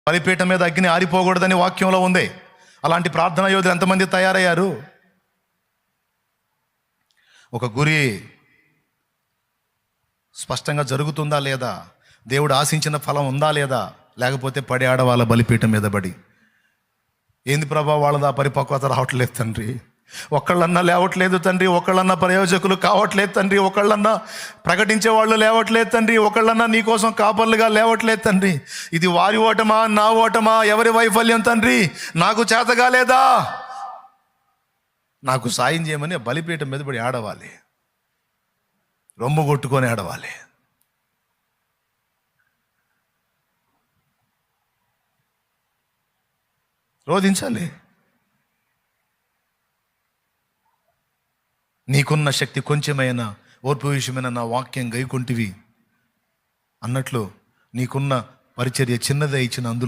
బలిపీఠం మీద అగ్ని ఆరిపోకూడదని వాక్యంలో ఉంది. అలాంటి ప్రార్థనా యోధులు ఎంతమంది తయారయ్యారు? ఒక గురి స్పష్టంగా జరుగుతుందా లేదా, దేవుడు ఆశించిన ఫలం ఉందా లేదా, లేకపోతే పడి ఆడవాళ్ళ బలిపీఠం మీద పడి, ఏంది ప్రభా వాళ్ళదా పరిపక్వత రావట్లేదు తండ్రి, ఒకళ్ళన్నా లేవట్లేదు తండ్రి, ఒకళ్ళన్నా ప్రయోజకులు కావట్లేదు తండ్రి, ఒకళ్ళన్నా ప్రకటించే వాళ్ళు లేవట్లేదు తండ్రి, ఒకళ్ళన్నా నీకోసం కాపర్లుగా లేవట్లేదు తండ్రి, ఇది వారి ఓటమా నా ఓటమా, ఎవరి వైఫల్యం తండ్రి, నాకు చేతగా లేదా, నాకు సాయం చేయమని బలిపీఠం మీద పడి ఆడవాలి, రొమ్ము కొట్టుకొని ఆడవాలి. రోధించాలి. నీకున్న శక్తి కొంచెమైనా ఓర్పు విషయమైన నా వాక్యం గైకొంటివి అన్నట్లు నీకున్న పరిచర్య చిన్నదే ఇచ్చిన అందులో